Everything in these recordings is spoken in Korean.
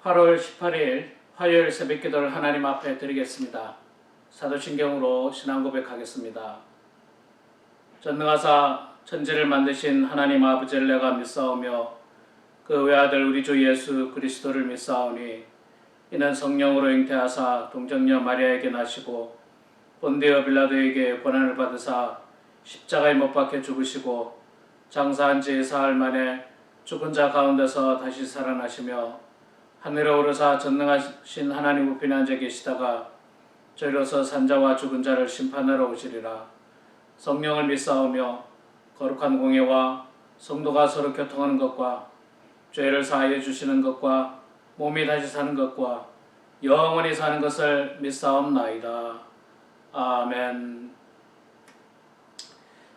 8월 18일 화요일 새벽기도를 하나님 앞에 드리겠습니다. 사도신경으로 신앙 고백하겠습니다. 전능하사 천지를 만드신 하나님 아버지를 내가 믿사오며 그 외아들 우리 주 예수 그리스도를 믿사오니 이는 성령으로 잉태하사 동정녀 마리아에게 나시고 본디오 빌라도에게 고난을 받으사 십자가에 못 박혀 죽으시고 장사한 지 사흘 만에 죽은 자 가운데서 다시 살아나시며 하늘에 오르사 전능하신 하나님 우편에 앉아 계시다가 저희로서 산자와 죽은 자를 심판하러 오시리라. 성령을 믿사오며 거룩한 공예와 성도가 서로 교통하는 것과 죄를 사하여 주시는 것과 몸이 다시 사는 것과 영원히 사는 것을 믿사옵나이다. 아멘.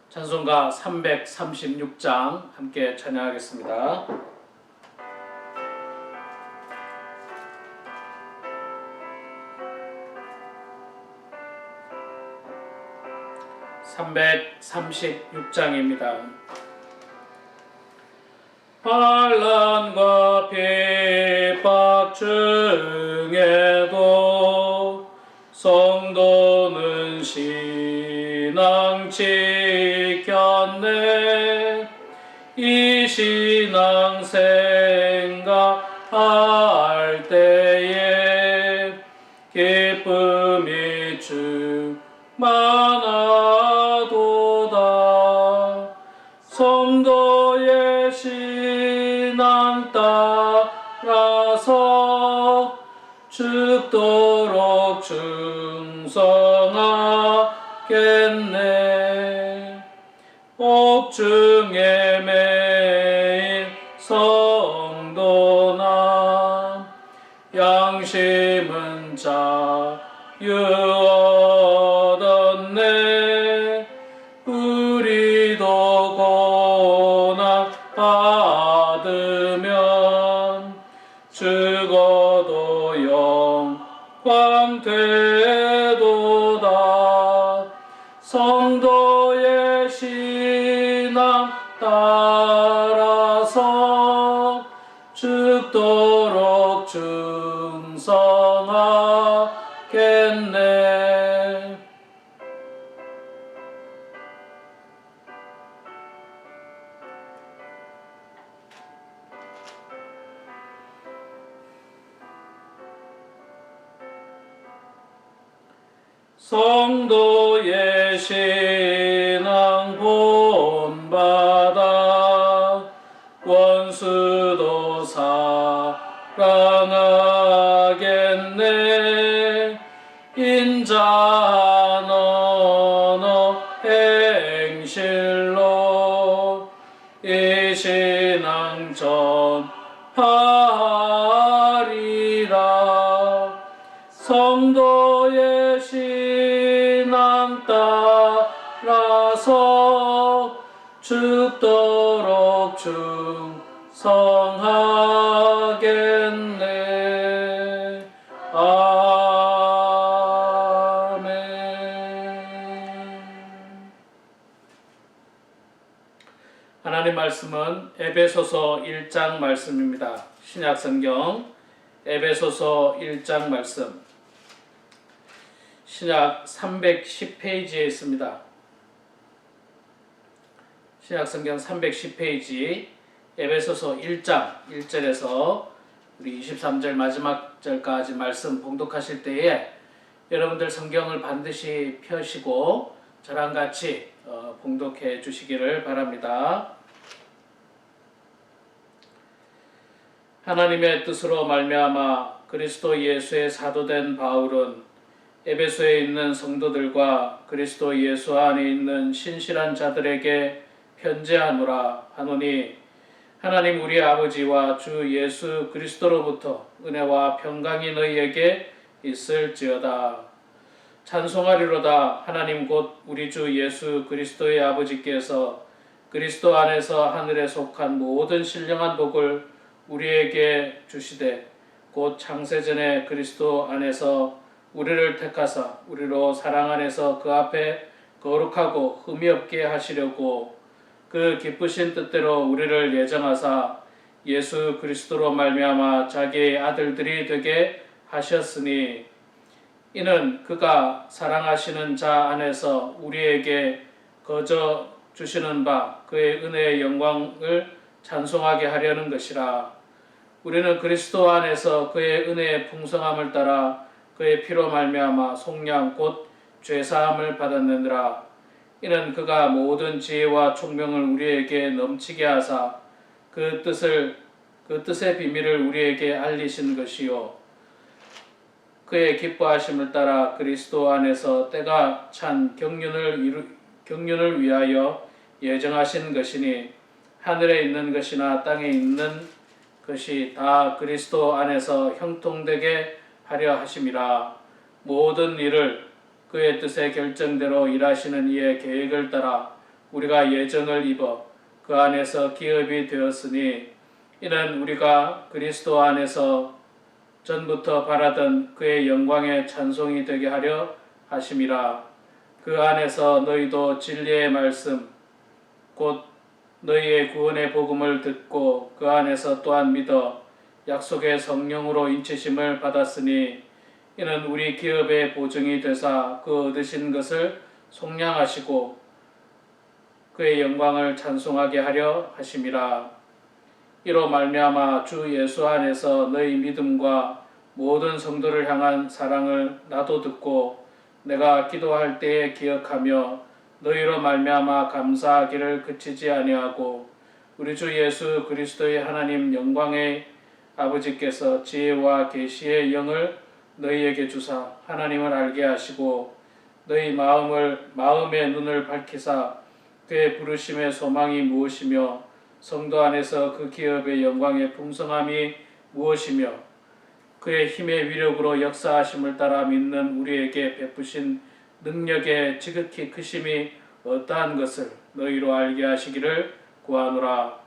찬송가 336장 함께 찬양하겠습니다. 336장입니다. 환난과 핍박 중에도 성도는 신앙 지켰네. 이 신앙 생각할 때에 기쁨이 충만하도다. 성도의 신앙 따라서 죽도록 충성하겠네. 옥중에 매일 성도나 양심은 자유 얻었네. 우리도 고난 받으면 죽어도 영광 되도다. 성도의 신앙 따라서 죽도록 충성하겠네. 성도의 신앙 본받아 원수도 사랑하겠네. 인자한 언어 행실로 이 신앙 전하리라. 성도의 신앙 따라서 죽도록 충성하겠네. 아멘. 하나님 말씀은 에베소서 1장 말씀입니다. 신약성경 에베소서 1장 말씀, 신약 310페이지에 있습니다. 신약성경 310페이지 에베소서 1장 1절에서 우리 23절 마지막 절까지 말씀 봉독하실 때에 여러분들 성경을 반드시 펴시고 저랑 같이 봉독해 주시기를 바랍니다. 하나님의 뜻으로 말미암아 그리스도 예수의 사도된 바울은 에베소에 있는 성도들과 그리스도 예수 안에 있는 신실한 자들에게 편지하노라 하노니, 하나님 우리 아버지와 주 예수 그리스도로부터 은혜와 평강이 너희에게 있을지어다. 찬송하리로다. 하나님 곧 우리 주 예수 그리스도의 아버지께서 그리스도 안에서 하늘에 속한 모든 신령한 복을 우리에게 주시되 곧 창세전에 그리스도 안에서 우리를 택하사 우리로 사랑 안에서 그 앞에 거룩하고 흠이 없게 하시려고 그 기쁘신 뜻대로 우리를 예정하사 예수 그리스도로 말미암아 자기의 아들들이 되게 하셨으니 이는 그가 사랑하시는 자 안에서 우리에게 거저 주시는 바 그의 은혜의 영광을 찬송하게 하려는 것이라. 우리는 그리스도 안에서 그의 은혜의 풍성함을 따라 그의 피로 말미암아 속량 곧 죄사함을 받았느니라. 이는 그가 모든 지혜와 총명을 우리에게 넘치게 하사 그 뜻의 비밀을 우리에게 알리신 것이요 그의 기뻐하심을 따라 그리스도 안에서 때가 찬 경륜을 위하여 예정하신 것이니 하늘에 있는 것이나 땅에 있는 것이 다 그리스도 안에서 형통되게 하려 하심이라. 모든 일을 그의 뜻의 결정대로 일하시는 이의 계획을 따라 우리가 예정을 입어 그 안에서 기업이 되었으니 이는 우리가 그리스도 안에서 전부터 바라던 그의 영광의 찬송이 되게 하려 하심이라. 그 안에서 너희도 진리의 말씀 곧 너희의 구원의 복음을 듣고 그 안에서 또한 믿어 약속의 성령으로 인치심을 받았으니 이는 우리 기업의 보증이 되사 그 얻으신 것을 속량하시고 그의 영광을 찬송하게 하려 하심이라. 이로 말미암아 주 예수 안에서 너희 믿음과 모든 성도를 향한 사랑을 나도 듣고 내가 기도할 때에 기억하며 너희로 말미암아 감사하기를 그치지 아니하고 우리 주 예수 그리스도의 하나님 영광의 아버지께서 지혜와 계시의 영을 너희에게 주사 하나님을 알게 하시고 너희 마음의 눈을 밝히사 그의 부르심의 소망이 무엇이며 성도 안에서 그 기업의 영광의 풍성함이 무엇이며 그의 힘의 위력으로 역사하심을 따라 믿는 우리에게 베푸신 능력의 지극히 크심이 어떠한 것을 너희로 알게 하시기를 구하노라.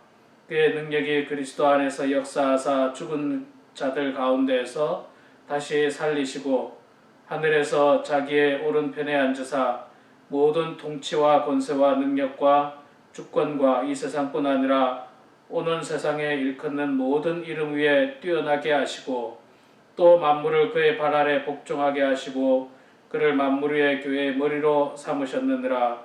그의 능력이 그리스도 안에서 역사하사 죽은 자들 가운데에서 다시 살리시고 하늘에서 자기의 오른편에 앉으사 모든 통치와 권세와 능력과 주권과 이 세상뿐 아니라 오는 세상에 일컫는 모든 이름 위에 뛰어나게 하시고 또 만물을 그의 발 아래 복종하게 하시고 그를 만물 위의 교회의 머리로 삼으셨느니라.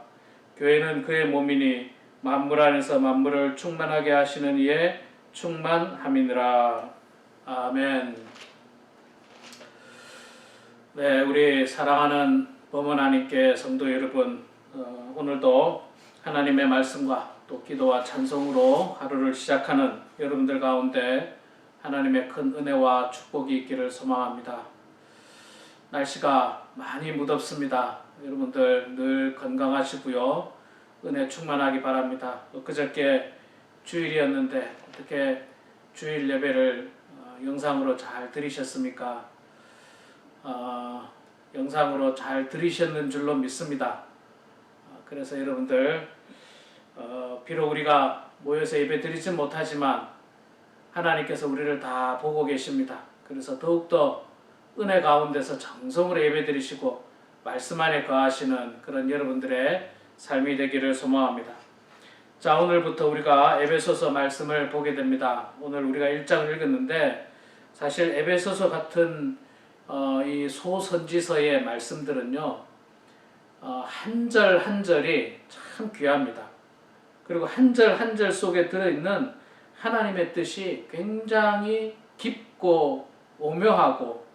교회는 그의 몸이니 만물 안에서 만물을 충만하게 하시는 이의 충만함이니라. 아멘. 네, 우리 사랑하는 범은 하나님께 성도 여러분, 오늘도 하나님의 말씀과 또 기도와 찬송으로 하루를 시작하는 여러분들 가운데 하나님의 큰 은혜와 축복이 있기를 소망합니다. 날씨가 많이 무덥습니다. 여러분들 늘 건강하시고요. 은혜 충만하기 바랍니다. 엊그저께 주일이었는데 어떻게 주일 예배를 영상으로 잘 들으셨습니까? 영상으로 잘 들으셨는 줄로 믿습니다. 그래서 여러분들 비록 우리가 모여서 예배 드리지 못하지만 하나님께서 우리를 다 보고 계십니다. 그래서 더욱더 은혜 가운데서 정성으로 예배 드리시고 말씀 안에 거하시는 그런 여러분들의 삶이 되기를 소망합니다. 자, 오늘부터 우리가 에베소서 말씀을 보게 됩니다. 오늘 우리가 1장을 읽었는데 사실 에베소서 같은 이 소선지서의 말씀들은요, 한 절 한 절이 참 귀합니다. 그리고 한 절 한 절 속에 들어있는 하나님의 뜻이 굉장히 깊고 오묘하고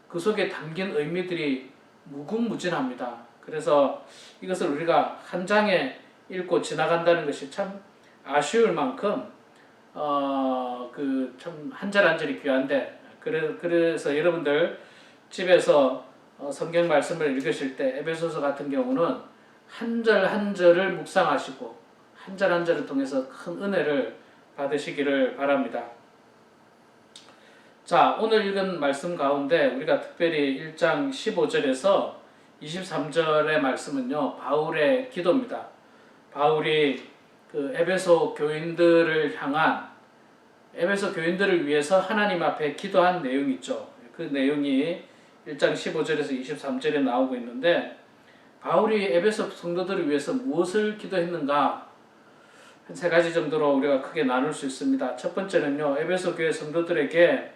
그 속에 담긴 의미들이 무궁무진합니다. 그래서 이것을 우리가 한 장에 읽고 지나간다는 것이 참 아쉬울 만큼 그 참 한 절 한 절이 귀한데 그래서 여러분들 집에서 성경 말씀을 읽으실 때 에베소서 같은 경우는 한 절 한 절을 묵상하시고 한 절 한 절을 통해서 큰 은혜를 받으시기를 바랍니다. 자, 오늘 읽은 말씀 가운데 우리가 특별히 1장 15절에서 23절의 말씀은요, 바울의 기도입니다. 바울이 그 에베소 교인들을 향한 에베소 교인들을 위해서 하나님 앞에 기도한 내용이 있죠. 그 내용이 1장 15절에서 23절에 나오고 있는데 바울이 에베소 성도들을 위해서 무엇을 기도했는가 한 세 가지 정도로 우리가 크게 나눌 수 있습니다. 첫 번째는요, 에베소 교회 성도들에게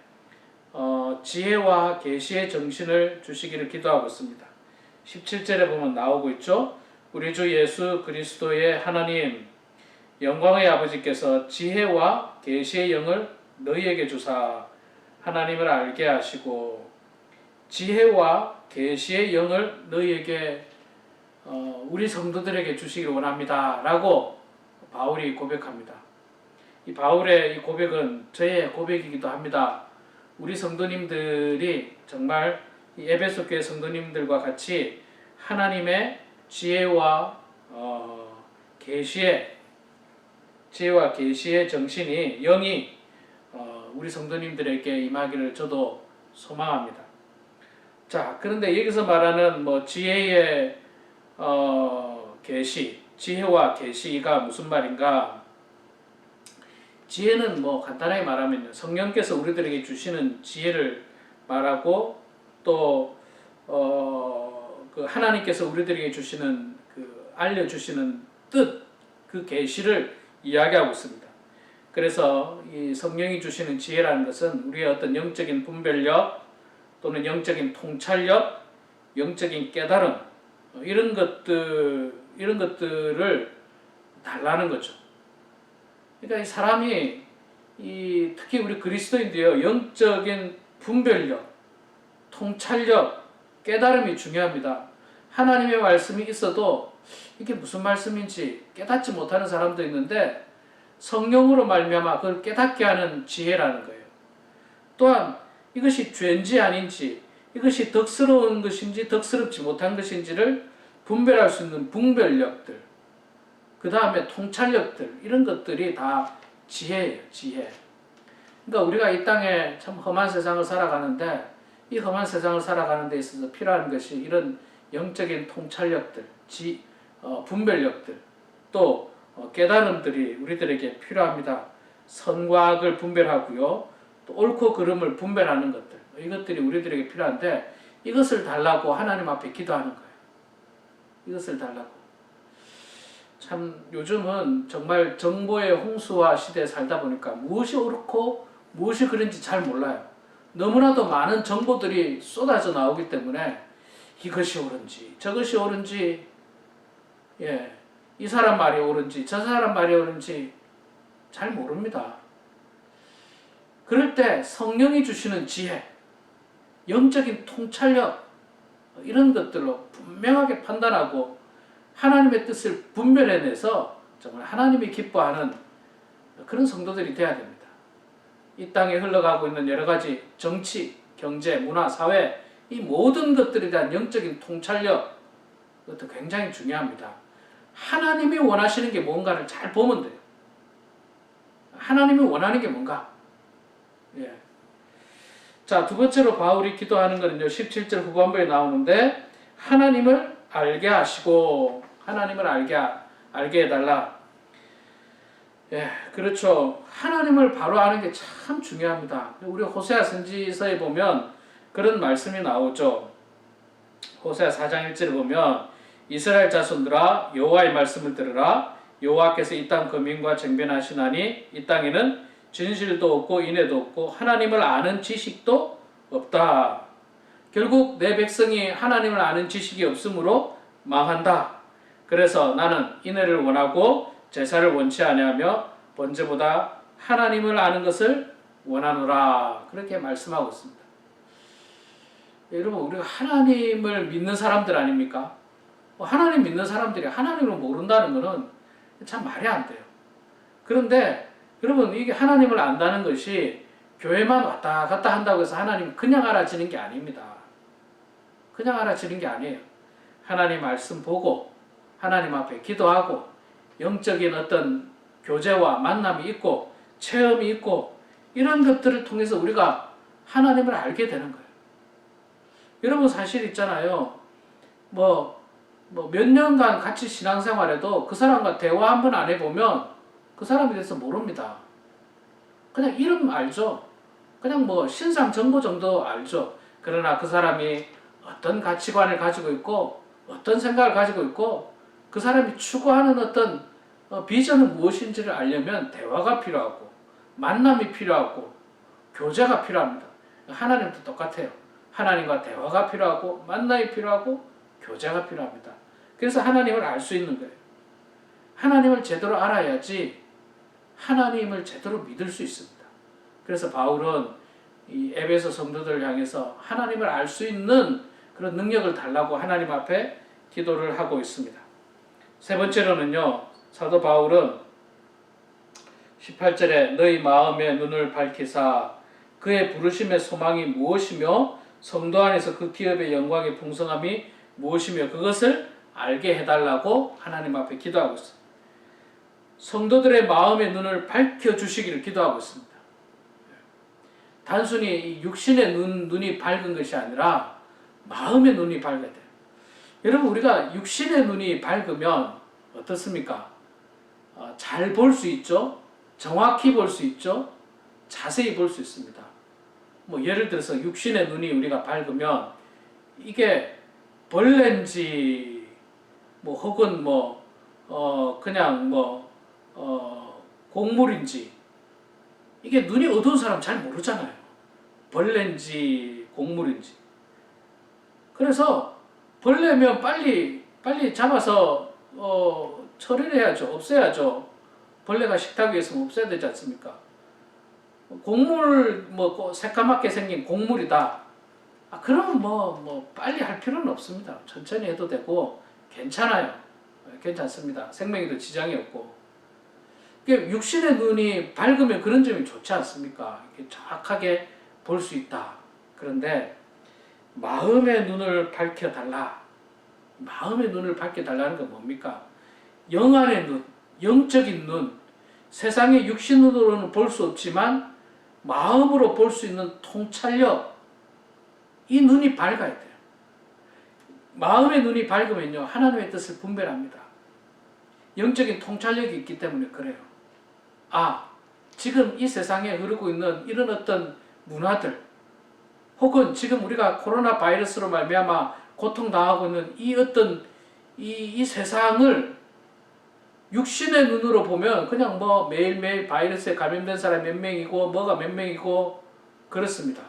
지혜와 계시의 정신을 주시기를 기도하고 있습니다. 17절에 보면 나오고 있죠. 우리 주 예수 그리스도의 하나님 영광의 아버지께서 지혜와 계시의 영을 너희에게 주사 하나님을 알게 하시고, 지혜와 계시의 영을 너희에게 우리 성도들에게 주시기를 원합니다 라고 바울이 고백합니다. 이 바울의 이 고백은 저의 고백이기도 합니다. 우리 성도님들이 정말 이 에베소 교회 성도님들과 같이 하나님의 지혜와 계시의 정신이, 영이 우리 성도님들에게 임하기를 저도 소망합니다. 자, 그런데 여기서 말하는 지혜의 계시, 지혜와 계시가 무슨 말인가? 지혜는 간단하게 말하면 성령께서 우리들에게 주시는 지혜를 말하고, 또 그 하나님께서 우리들에게 주시는 알려주시는 뜻, 그 계시를 이야기하고 있습니다. 그래서 이 성령이 주시는 지혜라는 것은 우리의 어떤 영적인 분별력 또는 영적인 통찰력, 영적인 깨달음, 이런 것들을 달라는 거죠. 그러니까 이 사람이 특히 우리 그리스도인들요, 영적인 분별력, 통찰력, 깨달음이 중요합니다. 하나님의 말씀이 있어도 이게 무슨 말씀인지 깨닫지 못하는 사람도 있는데, 성령으로 말미암아 그걸 깨닫게 하는 지혜라는 거예요. 또한 이것이 죄인지 아닌지, 이것이 덕스러운 것인지 덕스럽지 못한 것인지를 분별할 수 있는 분별력들, 그 다음에 통찰력들, 이런 것들이 다 지혜예요. 지혜. 그러니까 우리가 이 땅에 참 험한 세상을 살아가는데, 이 험한 세상을 살아가는 데 있어서 필요한 것이 이런 영적인 통찰력들, 분별력들, 또 깨달음들이 우리들에게 필요합니다. 선과 악을 분별하고요, 또 옳고 그름을 분별하는 것들, 이것들이 우리들에게 필요한데, 이것을 달라고 하나님 앞에 기도하는 거예요. 이것을 달라고. 참 요즘은 정말 정보의 홍수와 시대에 살다 보니까 무엇이 옳고 무엇이 그런지 잘 몰라요. 너무나도 많은 정보들이 쏟아져 나오기 때문에 이것이 옳은지 저것이 옳은지, 이 사람 말이 옳은지 저 사람 말이 옳은지 잘 모릅니다. 그럴 때 성령이 주시는 지혜, 영적인 통찰력, 이런 것들로 분명하게 판단하고 하나님의 뜻을 분별해내서 정말 하나님이 기뻐하는 그런 성도들이 되어야 됩니다. 이 땅에 흘러가고 있는 여러 가지 정치, 경제, 문화, 사회, 이 모든 것들에 대한 영적인 통찰력, 그것도 굉장히 중요합니다. 하나님이 원하시는 게 뭔가를 잘 보면 돼요. 하나님이 원하는 게 뭔가. 자, 두 번째로 바울이 기도하는 것은요, 17절 후반부에 나오는데, 하나님을 알게 하시고, 하나님을 알게 해달라. 그렇죠. 하나님을 바로 아는 게 참 중요합니다. 우리 호세아 선지서에 보면 그런 말씀이 나오죠. 호세아 4장 1절을 보면, 이스라엘 자손들아 여호와의 말씀을 들으라. 여호와께서 이 땅 거민과 쟁변하시나니 이 땅에는 진실도 없고 인애도 없고 하나님을 아는 지식도 없다. 결국 내 백성이 하나님을 아는 지식이 없으므로 망한다. 그래서 나는 인애를 원하고 제사를 원치 아니하며 번제보다 하나님을 아는 것을 원하노라. 그렇게 말씀하고 있습니다. 여러분, 우리가 하나님을 믿는 사람들 아닙니까? 하나님 믿는 사람들이 하나님을 모른다는 것은 참 말이 안 돼요. 그런데 여러분, 이게 하나님을 안다는 것이 교회만 왔다 갔다 한다고 해서 하나님 그냥 알아지는 게 아닙니다. 그냥 알아지는 게 아니에요. 하나님 말씀 보고 하나님 앞에 기도하고 영적인 어떤 교제와 만남이 있고 체험이 있고 이런 것들을 통해서 우리가 하나님을 알게 되는 거예요. 여러분, 사실 있잖아요. 몇 년간 같이 신앙생활해도 그 사람과 대화 한 번 안 해보면 그 사람에 대해서 모릅니다. 그냥 이름 알죠. 그냥 신상 정보 정도 알죠. 그러나 그 사람이 어떤 가치관을 가지고 있고 어떤 생각을 가지고 있고 그 사람이 추구하는 어떤 비전은 무엇인지를 알려면 대화가 필요하고 만남이 필요하고 교제가 필요합니다. 하나님도 똑같아요. 하나님과 대화가 필요하고 만남이 필요하고 교제가 필요합니다. 그래서 하나님을 알 수 있는 거예요. 하나님을 제대로 알아야지 하나님을 제대로 믿을 수 있습니다. 그래서 바울은 이 에베소 성도들을 향해서 하나님을 알 수 있는 그런 능력을 달라고 하나님 앞에 기도를 하고 있습니다. 세 번째로는요, 사도 바울은 18절에 너희 마음의 눈을 밝히사 그의 부르심의 소망이 무엇이며 성도 안에서 그 기업의 영광의 풍성함이 무엇이며 그것을 알게 해달라고 하나님 앞에 기도하고 있습니다. 성도들의 마음의 눈을 밝혀주시기를 기도하고 있습니다. 단순히 육신의 눈이 밝은 것이 아니라 마음의 눈이 밝아야 돼요. 여러분, 우리가 육신의 눈이 밝으면 어떻습니까? 잘 볼 수 있죠? 정확히 볼 수 있죠? 자세히 볼 수 있습니다. 예를 들어서 육신의 눈이 우리가 밝으면 이게 벌레인지 혹은 그냥 곡물인지 이게 눈이 어두운 사람 잘 모르잖아요. 벌레인지 곡물인지. 그래서 벌레면 빨리 잡아서 처리를 해야죠. 없애야죠. 벌레가 식탁 위에 있으면 없애야 되지 않습니까? 곡물 새까맣게 생긴 곡물이다. 그러면 빨리 할 필요는 없습니다. 천천히 해도 되고 괜찮아요. 괜찮습니다. 생명에도 지장이 없고. 육신의 눈이 밝으면 그런 점이 좋지 않습니까? 이렇게 정확하게 볼 수 있다. 그런데 마음의 눈을 밝혀달라. 마음의 눈을 밝혀달라는 건 뭡니까? 영안의 눈, 영적인 눈, 세상의 육신 눈으로는 볼 수 없지만 마음으로 볼 수 있는 통찰력, 이 눈이 밝아야 돼요. 마음의 눈이 밝으면요, 하나님의 뜻을 분별합니다. 영적인 통찰력이 있기 때문에 그래요. 지금 이 세상에 흐르고 있는 이런 어떤 문화들, 혹은 지금 우리가 코로나 바이러스로 말미암아 고통당하고 있는 이 어떤 이 세상을 육신의 눈으로 보면 그냥 매일매일 바이러스에 감염된 사람이 몇 명이고 뭐가 몇 명이고 그렇습니다.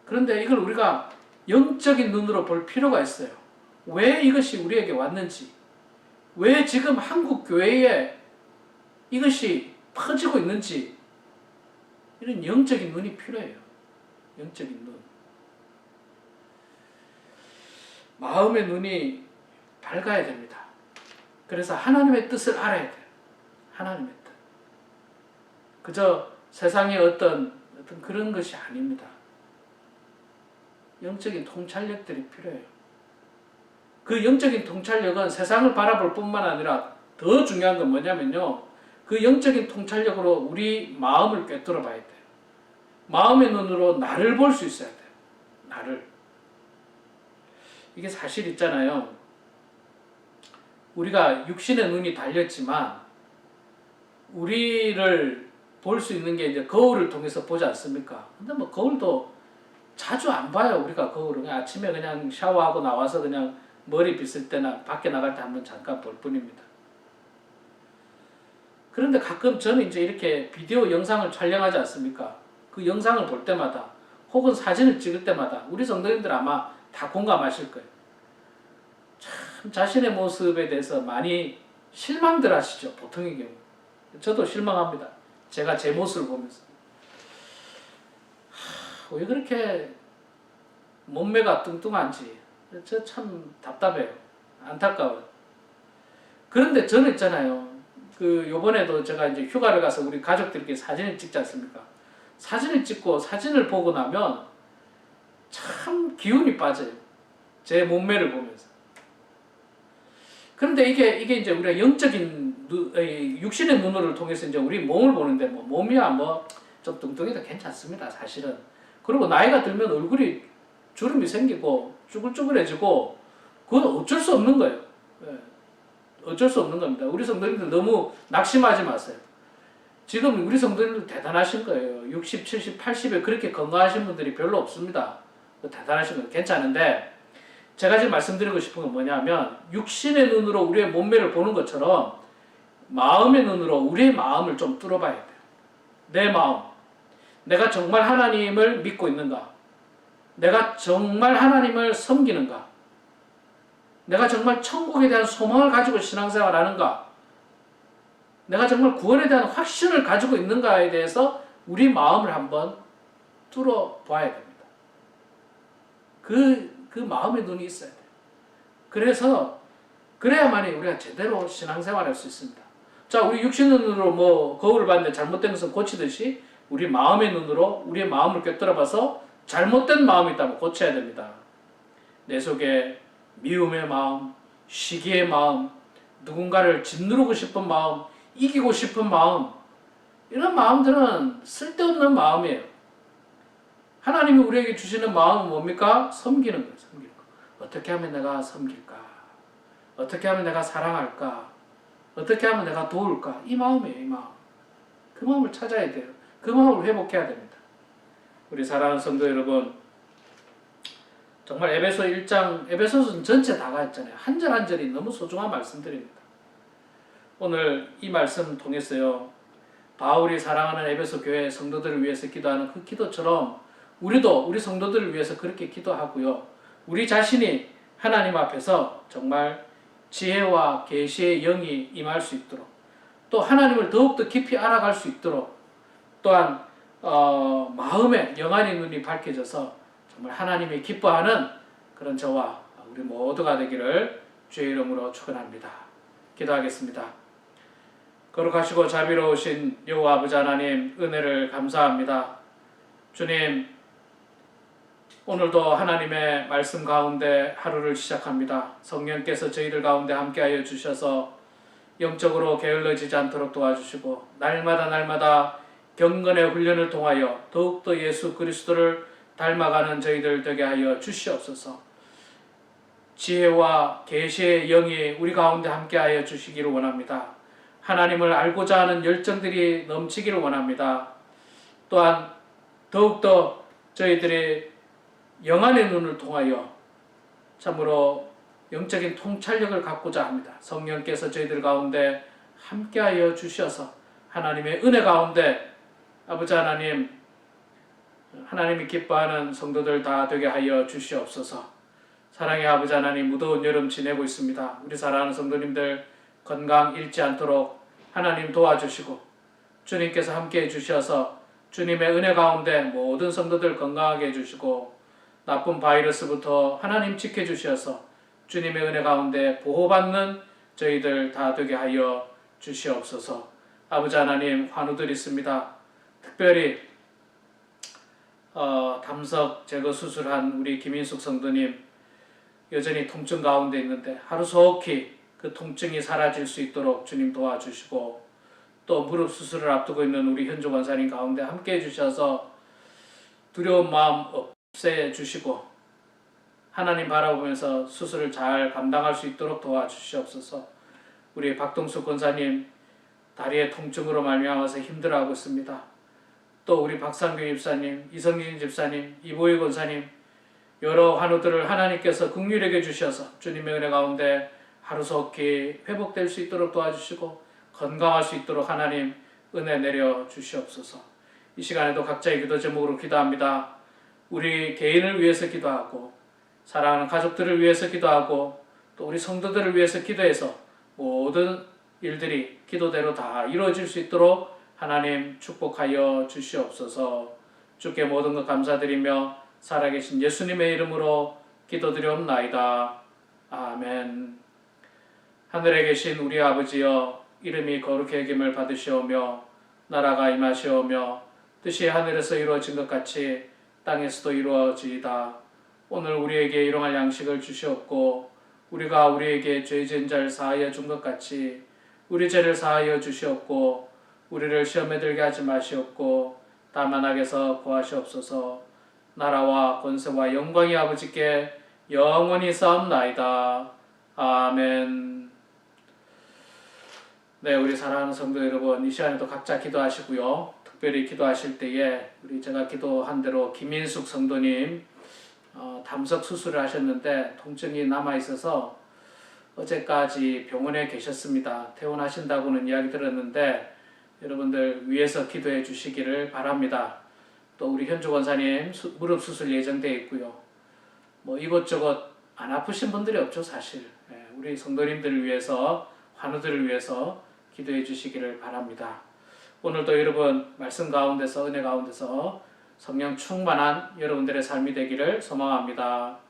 그런데 이걸 우리가 영적인 눈으로 볼 필요가 있어요. 왜 이것이 우리에게 왔는지, 왜 지금 한국 교회에 이것이 퍼지고 있는지, 이런 영적인 눈이 필요해요. 영적인 눈. 마음의 눈이 밝아야 됩니다. 그래서 하나님의 뜻을 알아야 돼요. 하나님의 뜻. 그저 세상의 어떤 그런 것이 아닙니다. 영적인 통찰력들이 필요해요. 그 영적인 통찰력은 세상을 바라볼 뿐만 아니라 더 중요한 건 뭐냐면요, 그 영적인 통찰력으로 우리 마음을 꿰뚫어 봐야 돼요. 마음의 눈으로 나를 볼 수 있어야 돼요. 나를. 이게 사실 있잖아요. 우리가 육신의 눈이 달렸지만 우리를 볼 수 있는 게 이제 거울을 통해서 보지 않습니까? 근데 거울도 자주 안 봐요. 우리가 거울을 그냥 아침에 그냥 샤워하고 나와서 그냥 머리 빗을 때나 밖에 나갈 때 한번 잠깐 볼 뿐입니다. 그런데 가끔 저는 이제 이렇게 비디오 영상을 촬영하지 않습니까? 그 영상을 볼 때마다 혹은 사진을 찍을 때마다 우리 성도님들 아마 다 공감하실 거예요. 참 자신의 모습에 대해서 많이 실망들 하시죠. 보통의 경우. 저도 실망합니다. 제가 제 모습을 보면서. 왜 그렇게 몸매가 뚱뚱한지 저 참 답답해요. 안타까워요. 그런데 저는 있잖아요. 요번에도 제가 이제 휴가를 가서 우리 가족들끼리 사진을 찍지 않습니까? 사진을 찍고 사진을 보고 나면 참 기운이 빠져요. 제 몸매를 보면서. 그런데 이게 이제 우리가 영적인 육신의 눈을 통해서 이제 우리 몸을 보는데 몸이야 좀 뚱뚱해도 괜찮습니다. 사실은. 그리고 나이가 들면 얼굴이 주름이 생기고 쭈글쭈글해지고 그건 어쩔 수 없는 거예요. 어쩔 수 없는 겁니다. 우리 성도님들 너무 낙심하지 마세요. 지금 우리 성도님들 대단하신 거예요. 60, 70, 80에 그렇게 건강하신 분들이 별로 없습니다. 대단하신 거예요. 괜찮은데 제가 지금 말씀드리고 싶은 건 뭐냐면 육신의 눈으로 우리의 몸매를 보는 것처럼 마음의 눈으로 우리의 마음을 좀 뚫어봐야 돼요. 내 마음. 내가 정말 하나님을 믿고 있는가? 내가 정말 하나님을 섬기는가? 내가 정말 천국에 대한 소망을 가지고 신앙생활 하는가? 내가 정말 구원에 대한 확신을 가지고 있는가에 대해서 우리 마음을 한번 뚫어봐야 됩니다. 그 마음의 눈이 있어야 돼요. 그래야만이 우리가 제대로 신앙생활 할 수 있습니다. 자, 우리 육신의 눈으로 뭐 거울을 봤는데 잘못된 것은 고치듯이 우리 마음의 눈으로 우리의 마음을 꿰뚫어봐서 잘못된 마음이 있다면 고쳐야 됩니다. 내 속에 미움의 마음, 시기의 마음, 누군가를 짓누르고 싶은 마음, 이기고 싶은 마음, 이런 마음들은 쓸데없는 마음이에요. 하나님이 우리에게 주시는 마음은 뭡니까? 섬기는 거예요. 섬기는 거. 어떻게 하면 내가 섬길까? 어떻게 하면 내가 사랑할까? 어떻게 하면 내가 도울까? 이 마음이에요. 이 마음. 그 마음을 찾아야 돼요. 그 마음을 회복해야 됩니다. 우리 사랑하는 성도 여러분, 정말 에베소 1장, 에베소서 전체 다 가있잖아요. 한 절 한 절이 너무 소중한 말씀들입니다. 오늘 이 말씀 통해서요, 바울이 사랑하는 에베소 교회 성도들을 위해서 기도하는 그 기도처럼 우리도 우리 성도들을 위해서 그렇게 기도하고요. 우리 자신이 하나님 앞에서 정말 지혜와 계시의 영이 임할 수 있도록, 또 하나님을 더욱더 깊이 알아갈 수 있도록, 또한 마음의 영안의 눈이 밝혀져서 정말 하나님이 기뻐하는 그런 저와 우리 모두가 되기를 주의 이름으로 축원합니다. 기도하겠습니다. 거룩하시고 자비로우신 여호와 아버지 하나님, 은혜를 감사합니다. 주님, 오늘도 하나님의 말씀 가운데 하루를 시작합니다. 성령께서 저희들 가운데 함께하여 주셔서 영적으로 게을러지지 않도록 도와주시고 날마다 경건의 훈련을 통하여 더욱더 예수 그리스도를 닮아가는 저희들 되게 하여 주시옵소서. 지혜와 계시의 영이 우리 가운데 함께하여 주시기를 원합니다. 하나님을 알고자 하는 열정들이 넘치기를 원합니다. 또한 더욱더 저희들이 영안의 눈을 통하여 참으로 영적인 통찰력을 갖고자 합니다. 성령께서 저희들 가운데 함께하여 주셔서 하나님의 은혜 가운데 아버지 하나님, 하나님이 기뻐하는 성도들 다 되게 하여 주시옵소서. 사랑의 아버지 하나님, 무더운 여름 지내고 있습니다. 우리 사랑하는 성도님들 건강 잃지 않도록 하나님 도와주시고 주님께서 함께해 주셔서 주님의 은혜 가운데 모든 성도들 건강하게 해주시고 나쁜 바이러스부터 하나님 지켜주셔서 주님의 은혜 가운데 보호받는 저희들 다 되게 하여 주시옵소서. 아버지 하나님, 환우들 있습니다. 특별히 담석 제거 수술한 우리 김인숙 성도님 여전히 통증 가운데 있는데 하루속히 그 통증이 사라질 수 있도록 주님 도와주시고, 또 무릎 수술을 앞두고 있는 우리 현조 권사님 가운데 함께해 주셔서 두려운 마음 없애주시고 하나님 바라보면서 수술을 잘 감당할 수 있도록 도와주시옵소서. 우리 박동수 권사님 다리의 통증으로 말미암아서 힘들어하고 있습니다. 또 우리 박상규 집사님, 이성진 집사님, 이보희 권사님 여러 환우들을 하나님께서 긍휼하게 주셔서 주님의 은혜 가운데 하루속히 회복될 수 있도록 도와주시고 건강할 수 있도록 하나님 은혜 내려 주시옵소서. 이 시간에도 각자의 기도 제목으로 기도합니다. 우리 개인을 위해서 기도하고 사랑하는 가족들을 위해서 기도하고 또 우리 성도들을 위해서 기도해서 모든 일들이 기도대로 다 이루어질 수 있도록 하나님 축복하여 주시옵소서. 주께 모든 것 감사드리며 살아계신 예수님의 이름으로 기도드리옵나이다. 아멘. 하늘에 계신 우리 아버지여, 이름이 거룩히 여김을 받으시오며 나라가 임하시오며 뜻이 하늘에서 이루어진 것 같이 땅에서도 이루어지이다. 오늘 우리에게 일용할 양식을 주시옵고 우리가 우리에게 죄 지은 자를 사하여 준 것 같이 우리 죄를 사하여 주시옵고 우리를 시험에 들게 하지 마시옵고 다만 악에서 구하시옵소서. 나라와 권세와 영광이 아버지께 영원히 쌓옵나이다. 아멘. 네, 우리 사랑하는 성도 여러분, 이 시간에도 각자 기도하시고요. 특별히 기도하실 때에 우리 제가 기도한 대로 김인숙 성도님 담석 수술을 하셨는데 통증이 남아 있어서 어제까지 병원에 계셨습니다. 퇴원하신다고는 이야기 들었는데 여러분들 위해서 기도해 주시기를 바랍니다. 또 우리 현주 권사님 무릎 수술 예정돼 있고요. 뭐 이것저것 안 아프신 분들이 없죠, 사실. 우리 성도님들을 위해서, 환우들을 위해서 기도해 주시기를 바랍니다. 오늘도 여러분 말씀 가운데서, 은혜 가운데서 성령 충만한 여러분들의 삶이 되기를 소망합니다.